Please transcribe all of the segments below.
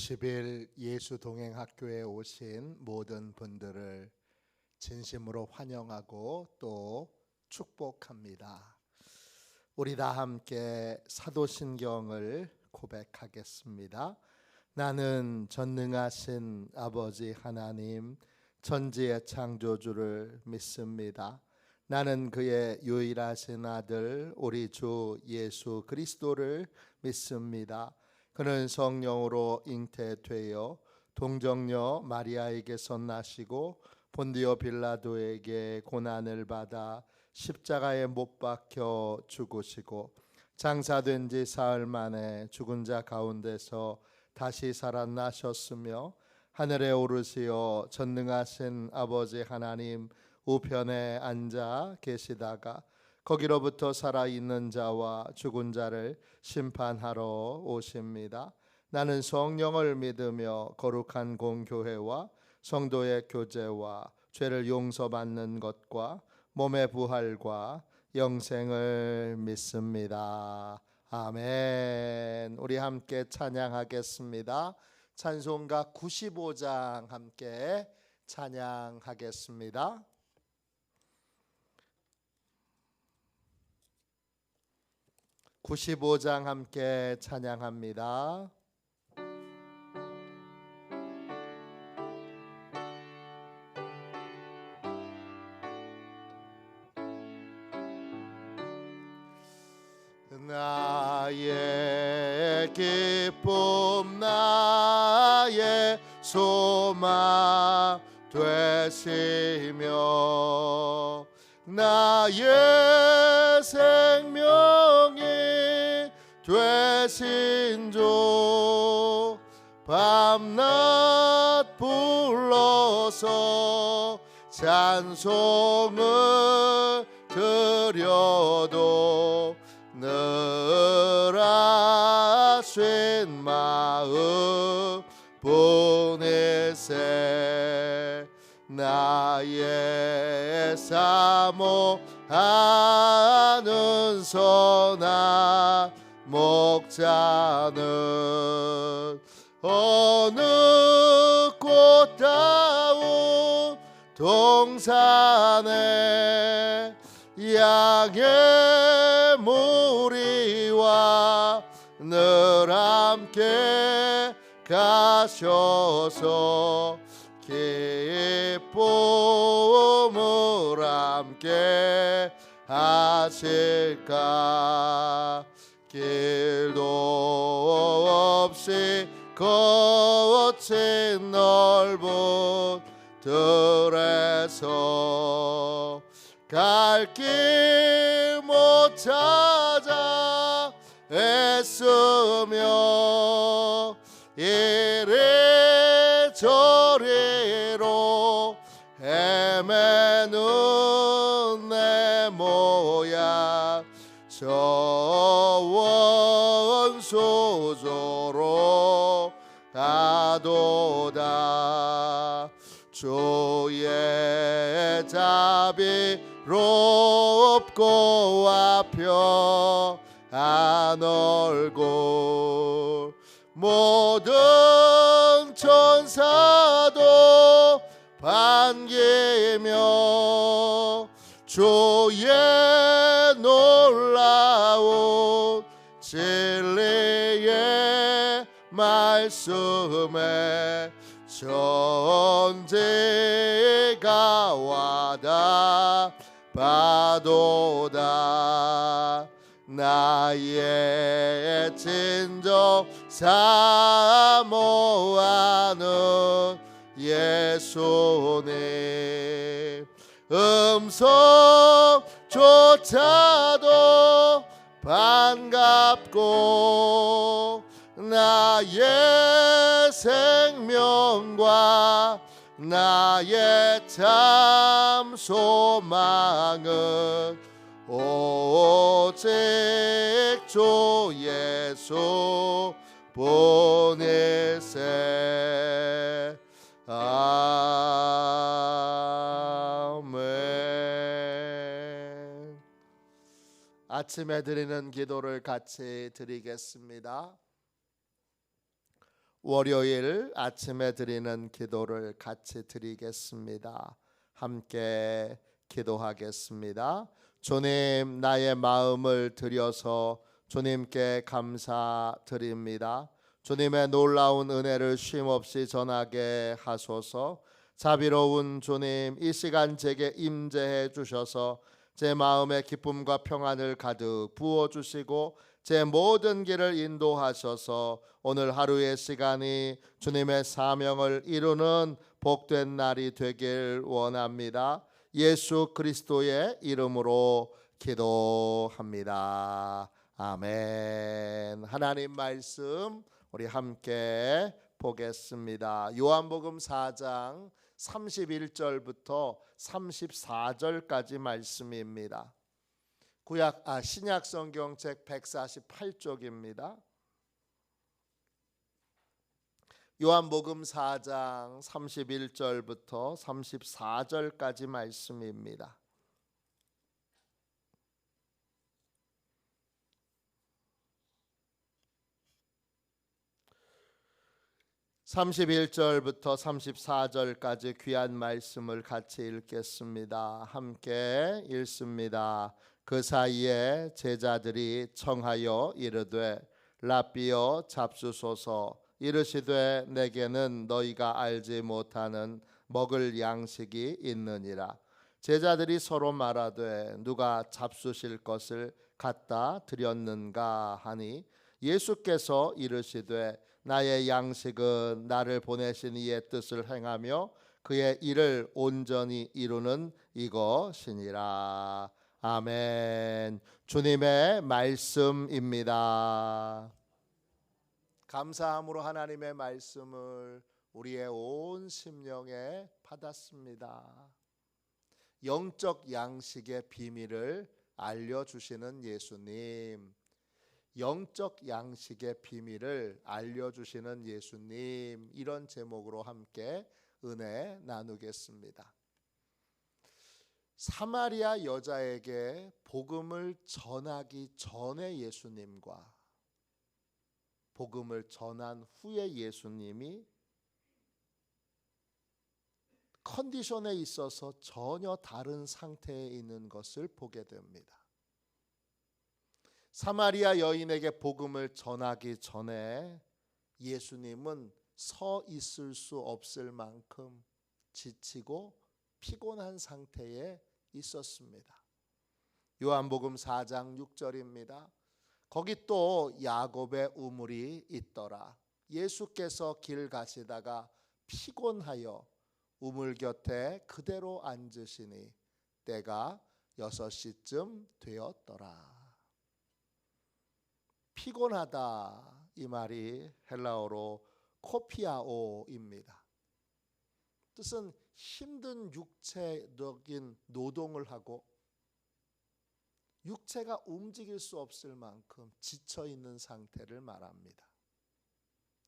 90일 예수동행학교에 오신 모든 분들을 진심으로 환영하고 또 축복합니다. 우리 다 함께 사도신경을 고백하겠습니다. 나는 전능하신 아버지 하나님 천지의 창조주를 믿습니다. 나는 그의 유일하신 아들 우리 주 예수 그리스도를 믿습니다. 그는 성령으로 잉태되어 동정녀 마리아에게서 나시고 본디오 빌라도에게 고난을 받아 십자가에 못 박혀 죽으시고 장사된 지 사흘 만에 죽은 자 가운데서 다시 살아나셨으며 하늘에 오르시어 전능하신 아버지 하나님 우편에 앉아 계시다가 거기로부터 살아있는 자와 죽은 자를 심판하러 오십니다. 나는 성령을 믿으며 거룩한 공교회와 성도의 교제와 죄를 용서받는 것과 몸의 부활과 영생을 믿습니다. 아멘. 우리 함께 찬양하겠습니다. 찬송가 95장 함께 찬양하겠습니다. 95장 함께 찬양합니다. 나의 기쁨 나의 소망 되시며 나의 생명이 되신 주 밤낮 불러서 찬송을 드려도 늘 아신 마음 보내세 나의 사모하는 선한 목자는 어느 꽃다운 동산에 양의 무리와 늘 함께 가셔서 기쁨을 함께 하실까 길도 없이 거친 넓은 들에서 갈 길 못 찾아 애쓰며 이리저리로 헤매는 내 모양 저 원소조로 가도다 주의 자비롭고 화평한 얼굴 모든 천사도 반기며 주의 놀라운 진리의 말씀에 천지가 와다 봐도다 나의 진정 사모하는 예수님 음성조차도 반갑고 나의 생명과 나의 참 소망은 오직 주 예수 보내세 아멘. 아침에 드리는 기도를 같이 드리겠습니다. 월요일 아침에 드리는 기도를 같이 드리겠습니다. 함께 기도하겠습니다. 주님, 나의 마음을 드려서 주님께 감사드립니다. 주님의 놀라운 은혜를 쉼없이 전하게 하소서. 자비로운 주님, 이 시간 제게 임재해 주셔서 제 마음의 기쁨과 평안을 가득 부어주시고 제 모든 길을 인도하셔서 오늘 하루의 시간이 주님의 사명을 이루는 복된 날이 되길 원합니다. 예수 그리스도의 이름으로 기도합니다. 아멘. 하나님 말씀 우리 함께 보겠습니다. 요한복음 4장 31절부터 34절까지 말씀입니다. 신약 성경책 148쪽입니다. 요한복음 4장 31절부터 34절까지 말씀입니다. 31절부터 34절까지 귀한 말씀을 같이 읽겠습니다. 함께 읽습니다. 그 사이에 제자들이 청하여 이르되 랍비여 잡수소서. 이르시되 내게는 너희가 알지 못하는 먹을 양식이 있느니라. 제자들이 서로 말하되 누가 잡수실 것을 갖다 드렸는가 하니 예수께서 이르시되 나의 양식은 나를 보내신 이의 뜻을 행하며 그의 일을 온전히 이루는 이것이니라. 아멘. 주님의 말씀입니다. 감사함으로 하나님의 말씀을 우리의 온 심령에 받았습니다. 영적 양식의 비밀을 알려주시는 예수님, 영적 양식의 비밀을 알려주시는 예수님, 이런 제목으로 함께 은혜 나누겠습니다. 사마리아 여자에게 복음을 전하기 전에 예수님과 복음을 전한 후에 예수님이 컨디션에 있어서 전혀 다른 상태에 있는 것을 보게 됩니다. 사마리아 여인에게 복음을 전하기 전에 예수님은 서 있을 수 없을 만큼 지치고 피곤한 상태에 있었습니다. 요한복음 4장 6절입니다. 거기 또 야곱의 우물이 있더라. 예수께서 길 가시다가 피곤하여 우물 곁에 그대로 앉으시니 때가 6시쯤 되었더라. 피곤하다, 이 말이 헬라어로 코피아오입니다. 뜻은 힘든 육체적인 노동을 하고 육체가 움직일 수 없을 만큼 지쳐 있는 상태를 말합니다.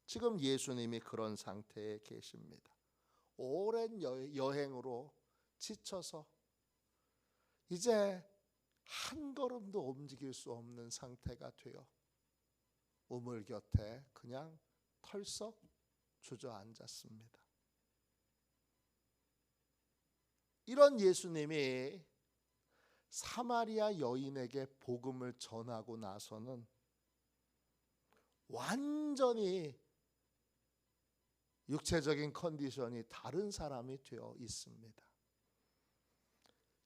지금 예수님이 그런 상태에 계십니다. 오랜 여행으로 지쳐서 이제 한 걸음도 움직일 수 없는 상태가 되어 우물 곁에 그냥 털썩 주저앉았습니다. 이런 예수님이 사마리아 여인에게 복음을 전하고 나서는 완전히 육체적인 컨디션이 다른 사람이 되어 있습니다.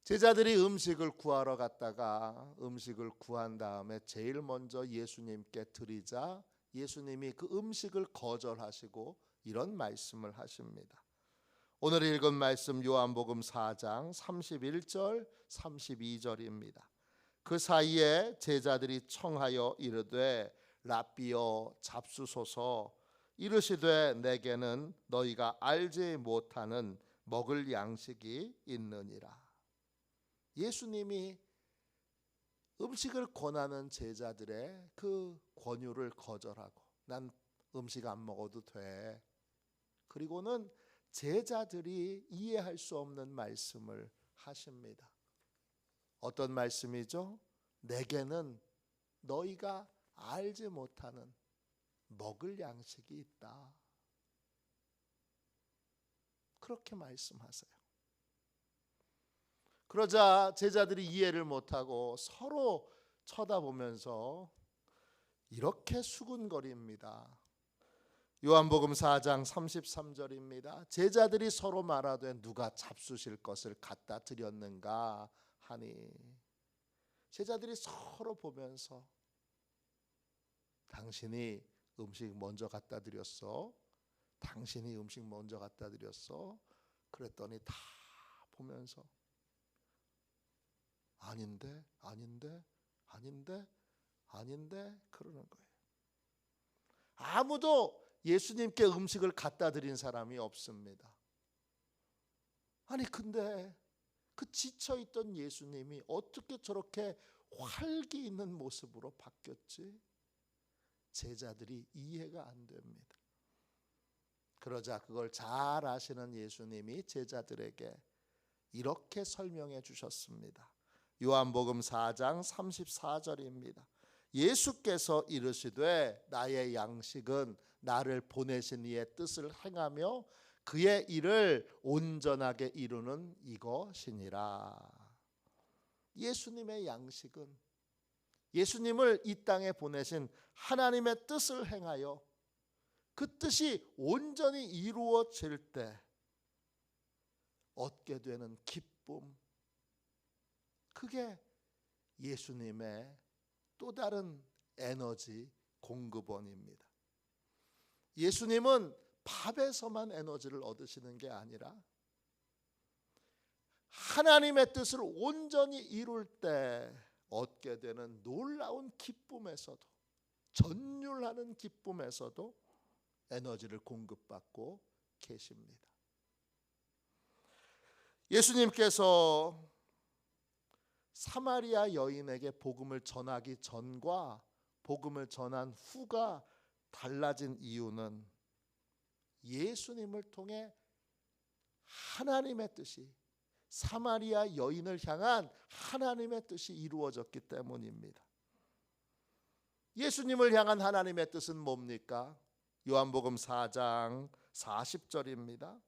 제자들이 음식을 구하러 갔다가 음식을 구한 다음에 제일 먼저 예수님께 드리자 예수님이 그 음식을 거절하시고 이런 말씀을 하십니다. 오늘 읽은 말씀 요한복음 4장 31절 32절입니다. 그 사이에 제자들이 청하여 이르되 랍비여 잡수소서. 이르시되 내게는 너희가 알지 못하는 먹을 양식이 있느니라. 예수님이 음식을 권하는 제자들의 그 권유를 거절하고 난 음식 안 먹어도 돼. 그리고는 제자들이 이해할 수 없는 말씀을 하십니다. 어떤 말씀이죠? 내게는 너희가 알지 못하는 먹을 양식이 있다. 그렇게 말씀하세요. 그러자 제자들이 이해를 못하고 서로 쳐다보면서 이렇게 수군거립니다. 요한복음 4장 33절입니다. 제자들이 서로 말하되 누가 잡수실 것을 갖다 드렸는가 하니, 제자들이 서로 보면서 당신이 음식 먼저 갖다 드렸어? 당신이 음식 먼저 갖다 드렸어? 그랬더니 다 보면서 아닌데 그러는 거예요. 아무도 예수님께 음식을 갖다 드린 사람이 없습니다. 아니 근데 그 지쳐있던 예수님이 어떻게 저렇게 활기 있는 모습으로 바뀌었지? 제자들이 이해가 안 됩니다. 그러자 그걸 잘 아시는 예수님이 제자들에게 이렇게 설명해 주셨습니다. 요한복음 4장 34절입니다. 예수께서 이르시되 나의 양식은 나를 보내신 이의 뜻을 행하며 그의 일을 온전하게 이루는 이것이니라. 예수님의 양식은 예수님을 이 땅에 보내신 하나님의 뜻을 행하여 그 뜻이 온전히 이루어질 때 얻게 되는 기쁨, 그게 예수님의 또 다른 에너지 공급원입니다. 예수님은 밥에서만 에너지를 얻으시는 게 아니라 하나님의 뜻을 온전히 이룰 때 얻게 되는 놀라운 기쁨에서도, 전율하는 기쁨에서도 에너지를 공급받고 계십니다. 예수님께서 사마리아 여인에게 복음을 전하기 전과 복음을 전한 후가 달라진 이유는 예수님을 통해 하나님의 뜻이, 사마리아 여인을 향한 하나님의 뜻이 이루어졌기 때문입니다. 예수님을 향한 하나님의 뜻은 뭡니까? 요한복음 4장 40절입니다.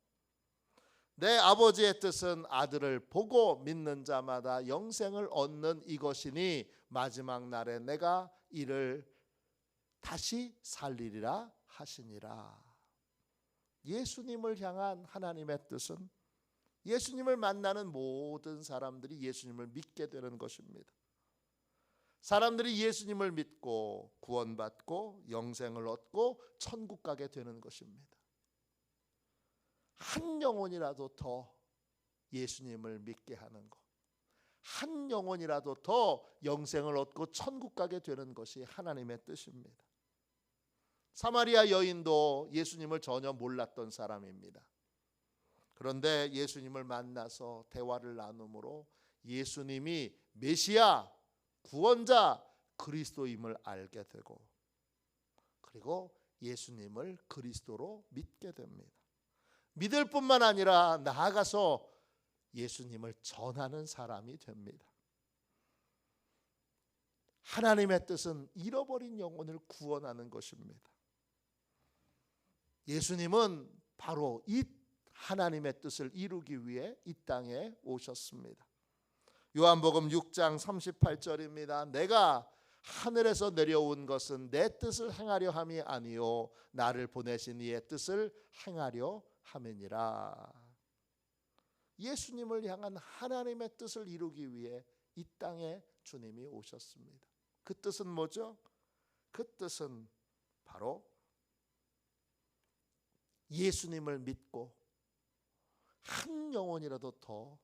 내 아버지의 뜻은 아들을 보고 믿는 자마다 영생을 얻는 이것이니 마지막 날에 내가 이를 다시 살리리라 하시니라. 예수님을 향한 하나님의 뜻은 예수님을 만나는 모든 사람들이 예수님을 믿게 되는 것입니다. 사람들이 예수님을 믿고 구원받고 영생을 얻고 천국 가게 되는 것입니다. 한 영혼이라도 더 예수님을 믿게 하는 것, 한 영혼이라도 더 영생을 얻고 천국 가게 되는 것이 하나님의 뜻입니다. 사마리아 여인도 예수님을 전혀 몰랐던 사람입니다. 그런데 예수님을 만나서 대화를 나눔으로 예수님이 메시아, 구원자, 그리스도임을 알게 되고, 그리고 예수님을 그리스도로 믿게 됩니다. 믿을 뿐만 아니라 나아가서 예수님을 전하는 사람이 됩니다. 하나님의 뜻은 잃어버린 영혼을 구원하는 것입니다. 예수님은 바로 이 하나님의 뜻을 이루기 위해 이 땅에 오셨습니다. 요한복음 6장 38절입니다. 내가 하늘에서 내려온 것은 내 뜻을 행하려 함이 아니요 나를 보내신 이의 뜻을 행하려 함이니라. 예수님을 향한 하나님의 뜻을 이루기 위해 이 땅에 주님이 오셨습니다. 그 뜻은 뭐죠? 그 뜻은 바로 예수님을 믿고 한 영혼이라도 더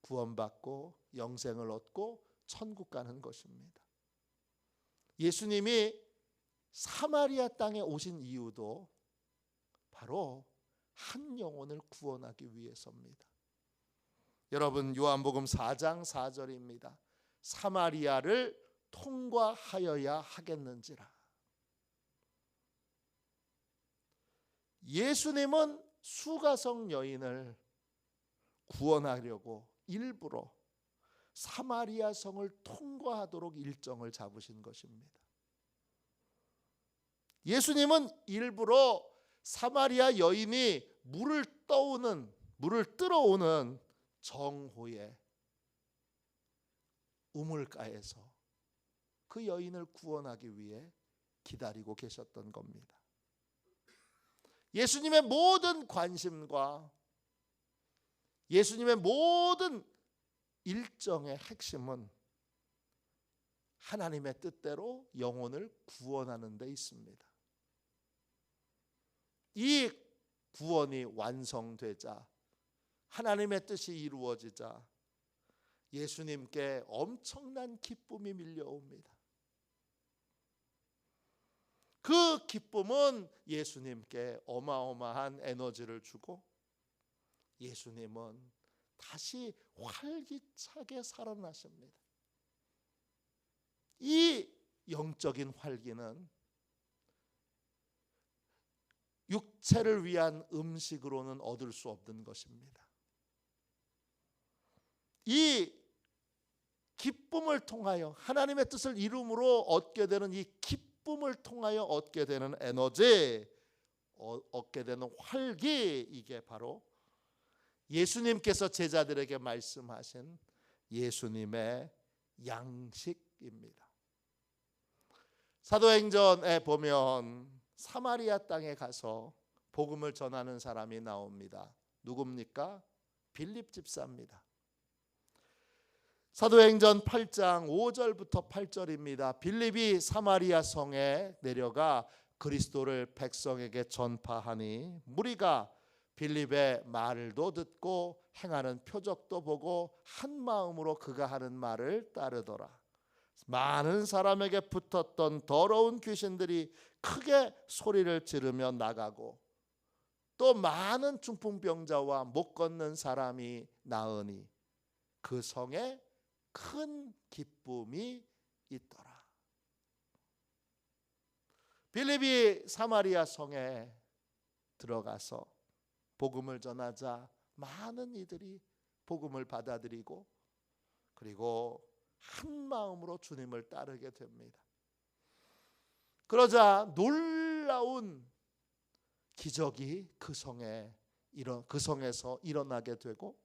구원받고 영생을 얻고 천국 가는 것입니다. 예수님이 사마리아 땅에 오신 이유도 바로 한 영혼을 구원하기 위해서입니다. 여러분, 요한복음 4장 4절입니다. 사마리아를 통과하여야 하겠는지라. 예수님은 수가성 여인을 구원하려고 일부러 사마리아 성을 통과하도록 일정을 잡으신 것입니다. 예수님은 일부러 사마리아 여인이 물을 뜰어오는 정호의 우물가에서 그 여인을 구원하기 위해 기다리고 계셨던 겁니다. 예수님의 모든 관심과 예수님의 모든 일정의 핵심은 하나님의 뜻대로 영혼을 구원하는 데 있습니다. 이 구원이 완성되자, 하나님의 뜻이 이루어지자 예수님께 엄청난 기쁨이 밀려옵니다. 그 기쁨은 예수님께 어마어마한 에너지를 주고 예수님은 다시 활기차게 살아나십니다. 이 영적인 활기는 육체를 위한 음식으로는 얻을 수 없는 것입니다. 이 기쁨을 통하여 하나님의 뜻을 이룸으로 얻게 되는 이 기쁨을 통하여 얻게 되는 에너지, 얻게 되는 활기, 이게 바로 예수님께서 제자들에게 말씀하신 예수님의 양식입니다. 사도행전에 보면 사마리아 땅에 가서 복음을 전하는 사람이 나옵니다. 누굽니까? 빌립 집사입니다. 사도행전 8장 5절부터 8절입니다. 빌립이 사마리아 성에 내려가 그리스도를 백성에게 전파하니 무리가 빌립의 말도 듣고 행하는 표적도 보고 한 마음으로 그가 하는 말을 따르더라. 많은 사람에게 붙었던 더러운 귀신들이 크게 소리를 지르며 나가고 또 많은 중풍병자와 못 걷는 사람이 나으니 그 성에 큰 기쁨이 있더라. 빌립이 사마리아 성에 들어가서 복음을 전하자 많은 이들이 복음을 받아들이고 그리고 한 마음으로 주님을 따르게 됩니다. 그러자 놀라운 기적이 그 성에서 일어나게 되고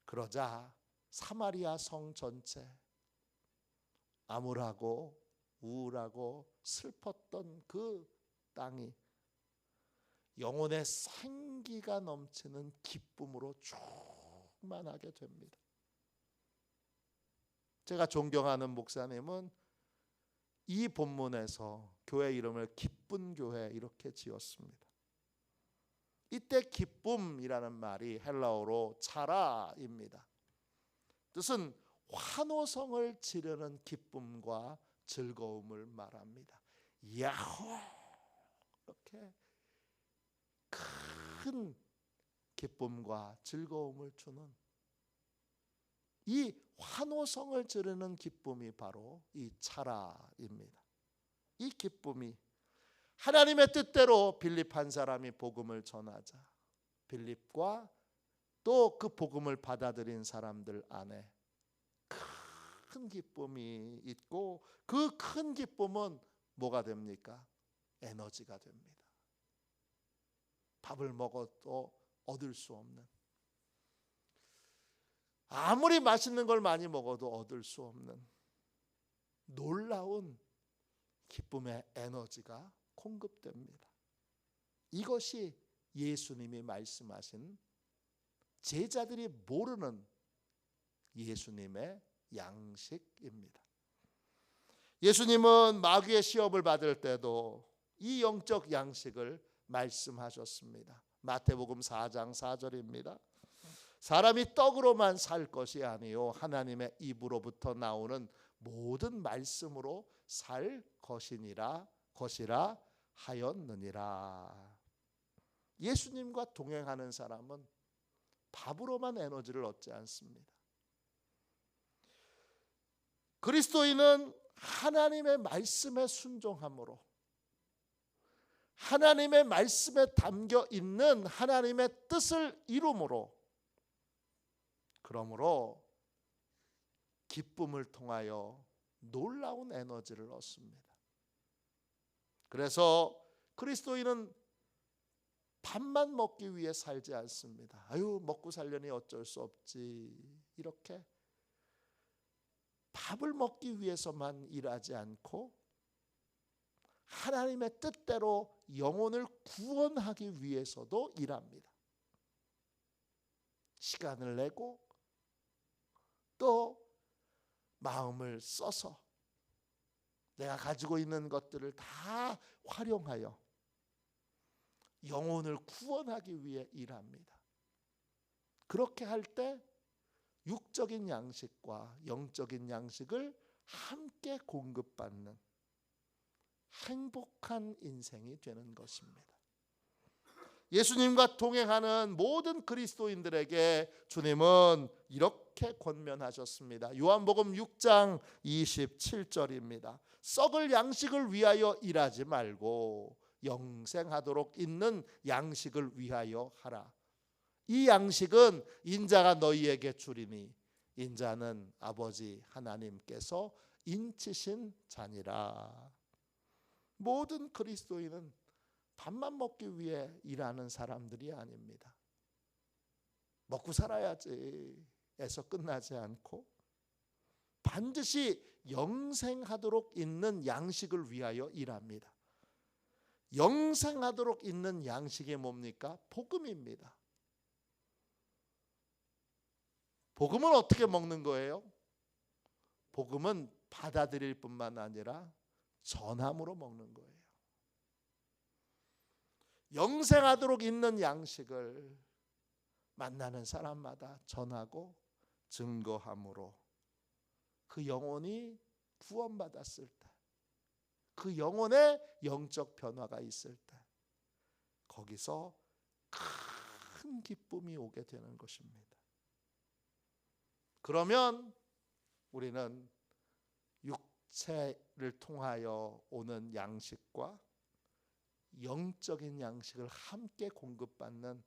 그러자 사마리아 성 전체 암울하고 우울하고 슬펐던 그 땅이 영혼의 생기가 넘치는 기쁨으로 충만하게 됩니다. 제가 존경하는 목사님은 이 본문에서 교회 이름을 기쁜 교회 이렇게 지었습니다. 이때 기쁨이라는 말이 헬라어로 차라입니다. 뜻은 환호성을 지르는 기쁨과 즐거움을 말합니다. 야호! 이렇게 큰 기쁨과 즐거움을 주는 이 환호성을 지르는 기쁨이 바로 이 차라입니다. 이 기쁨이 하나님의 뜻대로 빌립 한 사람이 복음을 전하자 빌립과 또 그 복음을 받아들인 사람들 안에 큰 기쁨이 있고 그 큰 기쁨은 뭐가 됩니까? 에너지가 됩니다. 밥을 먹어도 얻을 수 없는, 아무리 맛있는 걸 많이 먹어도 얻을 수 없는 놀라운 기쁨의 에너지가 공급됩니다. 이것이 예수님이 말씀하신 제자들이 모르는 예수님의 양식입니다. 예수님은 마귀의 시험을 받을 때도 이 영적 양식을 말씀하셨습니다. 마태복음 4장 4절입니다. 사람이 떡으로만 살 것이 아니요 하나님의 입으로부터 나오는 모든 말씀으로 살 것이라 하였느니라. 예수님과 동행하는 사람은 밥으로만 에너지를 얻지 않습니다. 그리스도인은 하나님의 말씀에 순종함으로 하나님의 말씀에 담겨 있는 하나님의 뜻을 이룸으로 그러므로 기쁨을 통하여 놀라운 에너지를 얻습니다. 그래서 그리스도인은 밥만 먹기 위해 살지 않습니다. 아유, 먹고 살려니 어쩔 수 없지. 이렇게 밥을 먹기 위해서만 일하지 않고 하나님의 뜻대로 영혼을 구원하기 위해서도 일합니다. 시간을 내고 또 마음을 써서 내가 가지고 있는 것들을 다 활용하여 영혼을 구원하기 위해 일합니다. 그렇게 할 때 육적인 양식과 영적인 양식을 함께 공급받는 행복한 인생이 되는 것입니다. 예수님과 동행하는 모든 그리스도인들에게 주님은 이렇게 권면하셨습니다. 요한복음 6장 27절입니다. 썩을 양식을 위하여 일하지 말고 영생하도록 있는 양식을 위하여 하라. 이 양식은 인자가 너희에게 주리니 인자는 아버지 하나님께서 인치신 자니라. 모든 그리스도인은 밥만 먹기 위해 일하는 사람들이 아닙니다. 먹고 살아야지 에서 끝나지 않고 반드시 영생하도록 있는 양식을 위하여 일합니다. 영생하도록 있는 양식이 뭡니까? 복음입니다. 복음은 어떻게 먹는 거예요? 복음은 받아들일 뿐만 아니라 전함으로 먹는 거예요. 영생하도록 있는 양식을 만나는 사람마다 전하고 증거함으로 그 영혼이 구원받았을 때, 그 영혼의 영적 변화가 있을 때 거기서 큰 기쁨이 오게 되는 것입니다. 그러면 우리는 육체를 통하여 오는 양식과 영적인 양식을 함께 공급받는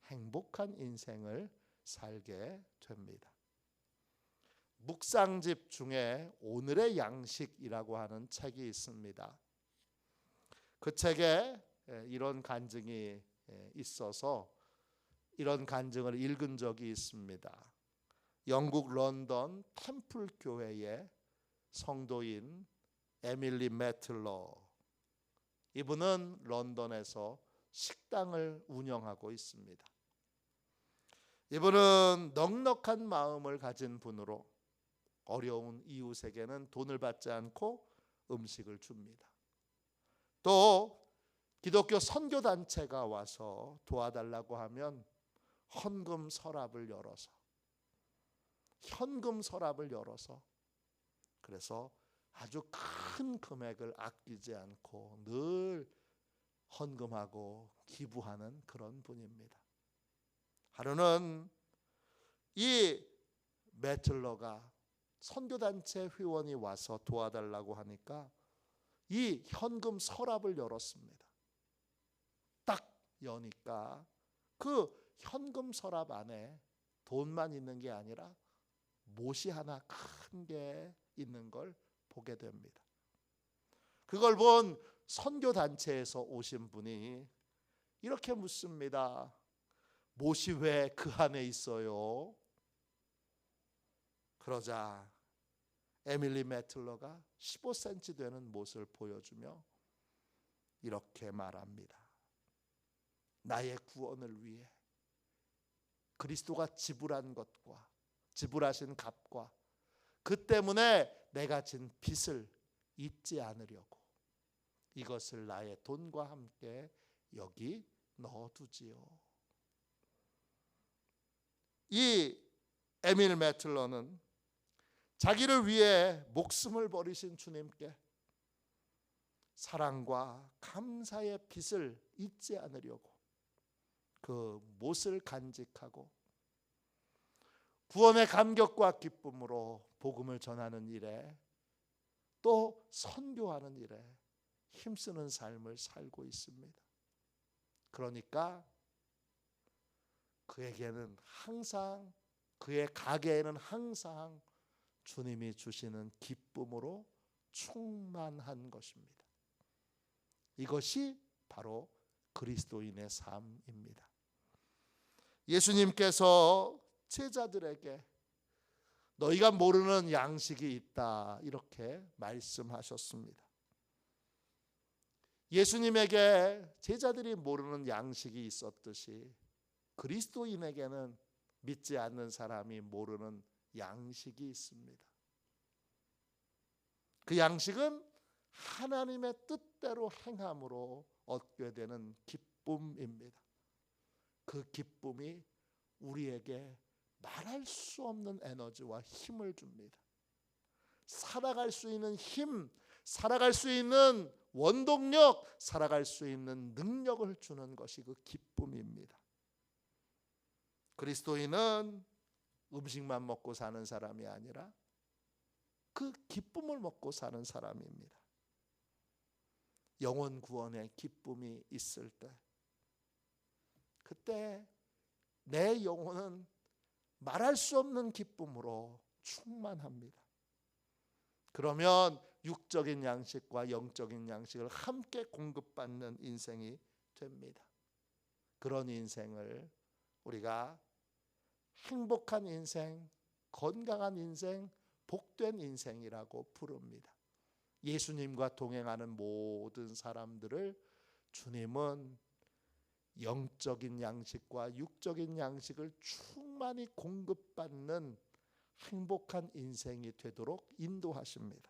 행복한 인생을 살게 됩니다. 묵상집 중에 오늘의 양식이라고 하는 책이 있습니다. 그 책에 이런 간증이 있어서 이런 간증을 읽은 적이 있습니다. 영국 런던 템플 교회의 성도인 에밀리 매틀러, 이분은 런던에서 식당을 운영하고 있습니다. 이분은 넉넉한 마음을 가진 분으로 어려운 이웃에게는 돈을 받지 않고 음식을 줍니다. 또 기독교 선교단체가 와서 도와달라고 하면 현금 서랍을 열어서 그래서 아주 큰 금액을 아끼지 않고 늘 헌금하고 기부하는 그런 분입니다. 하루는 이 매틀러가 선교단체 회원이 와서 도와달라고 하니까 이 현금 서랍을 열었습니다. 딱 여니까 그 현금 서랍 안에 돈만 있는 게 아니라 못이 하나 큰 게 있는 걸 보게 됩니다. 그걸 본 선교단체에서 오신 분이 이렇게 묻습니다. 못이 왜 그 안에 있어요? 그러자 에밀리 매틀러가 15cm 되는 못을 보여주며 이렇게 말합니다. 나의 구원을 위해 그리스도가 지불한 것과 지불하신 값과 그 때문에 내가 진 빚을 잊지 않으려고 이것을 나의 돈과 함께 여기 넣어두지요. 이 에밀 매틀러는 자기를 위해 목숨을 버리신 주님께 사랑과 감사의 빚을 잊지 않으려고 그 못을 간직하고 구원의 감격과 기쁨으로 복음을 전하는 일에 또 선교하는 일에 힘쓰는 삶을 살고 있습니다. 그러니까 그에게는 항상, 그의 가게에는 항상 주님이 주시는 기쁨으로 충만한 것입니다. 이것이 바로 그리스도인의 삶입니다. 예수님께서 제자들에게 너희가 모르는 양식이 있다 이렇게 말씀하셨습니다. 예수님에게 제자들이 모르는 양식이 있었듯이 그리스도인에게는 믿지 않는 사람이 모르는 양식이 있습니다. 그 양식은 하나님의 뜻대로 행함으로 얻게 되는 기쁨입니다. 그 기쁨이 우리에게 말할 수 없는 에너지와 힘을 줍니다. 살아갈 수 있는 힘, 살아갈 수 있는 원동력, 살아갈 수 있는 능력을 주는 것이 그 기쁨입니다. 그리스도인은 음식만 먹고 사는 사람이 아니라 그 기쁨을 먹고 사는 사람입니다. 영혼 구원의 기쁨이 있을 때, 그때 내 영혼은 말할 수 없는 기쁨으로 충만합니다. 그러면 육적인 양식과 영적인 양식을 함께 공급받는 인생이 됩니다. 그런 인생을 우리가 행복한 인생, 건강한 인생, 복된 인생이라고 부릅니다. 예수님과 동행하는 모든 사람들을 주님은 영적인 양식과 육적인 양식을 충만히 공급받는 행복한 인생이 되도록 인도하십니다.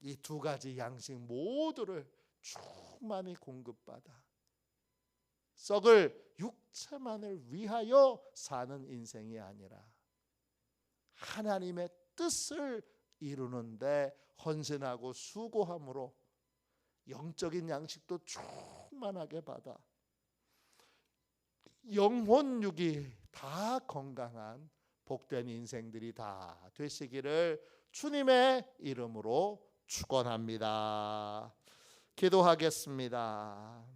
이 두 가지 양식 모두를 충만히 공급받아 썩을 육체만을 위하여 사는 인생이 아니라 하나님의 뜻을 이루는데 헌신하고 수고함으로 영적인 양식도 충만하게 받아 영혼 육이 다 건강한 복된 인생들이 다 되시기를 주님의 이름으로 축원합니다. 기도하겠습니다.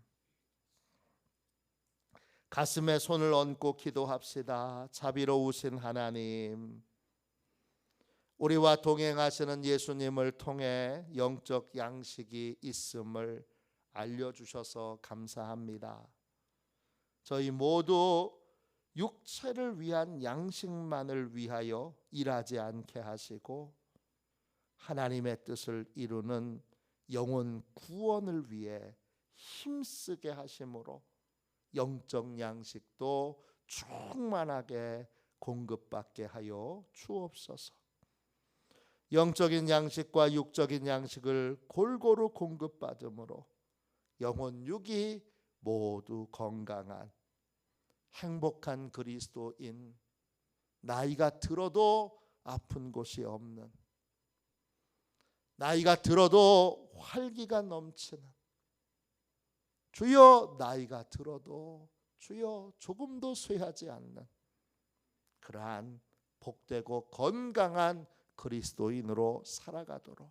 가슴에 손을 얹고 기도합시다. 자비로우신 하나님, 우리와 동행하시는 예수님을 통해 영적 양식이 있음을 알려주셔서 감사합니다. 저희 모두 육체를 위한 양식만을 위하여 일하지 않게 하시고 하나님의 뜻을 이루는 영혼 구원을 위해 힘쓰게 하심으로 영적 양식도 충만하게 공급받게 하여 주옵소서. 영적인 양식과 육적인 양식을 골고루 공급받음으로 영혼 육이 모두 건강한 행복한 그리스도인, 나이가 들어도 아픈 곳이 없는, 나이가 들어도 활기가 넘치는, 주여 나이가 들어도 주여 조금도 쇠하지 않는 그러한 복되고 건강한 그리스도인으로 살아가도록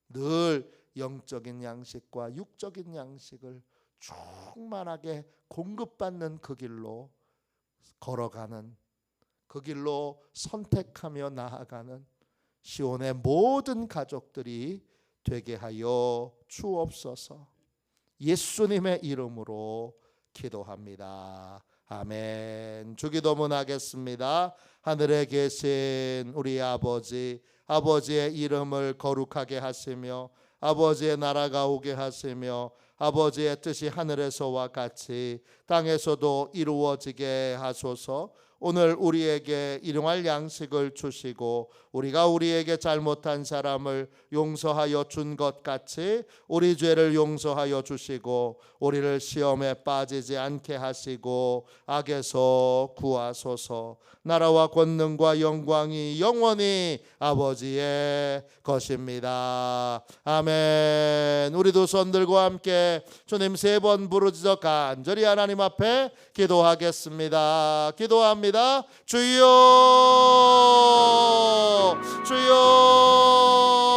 늘 영적인 양식과 육적인 양식을 충만하게 공급받는 그 길로 걸어가는, 그 길로 선택하며 나아가는 시온의 모든 가족들이 되게 하여 주옵소서. 예수님의 이름으로 기도합니다. 아멘. 주기도문 하겠습니다. 하늘에 계신 우리 아버지, 아버지의 이름을 거룩하게 하시며 아버지의 나라가 오게 하시며 아버지의 뜻이 하늘에서와 같이 땅에서도 이루어지게 하소서. 오늘 우리에게 일용할 양식을 주시고 우리가 우리에게 잘못한 사람을 용서하여 준 것 같이 우리 죄를 용서하여 주시고 우리를 시험에 빠지지 않게 하시고 악에서 구하소서. 나라와 권능과 영광이 영원히 아버지의 것입니다. 아멘. 우리도 손 들고 함께 주님 3번 부르짖어 간절히 하나님 앞에 기도하겠습니다. 기도합니다. 주여, 주여.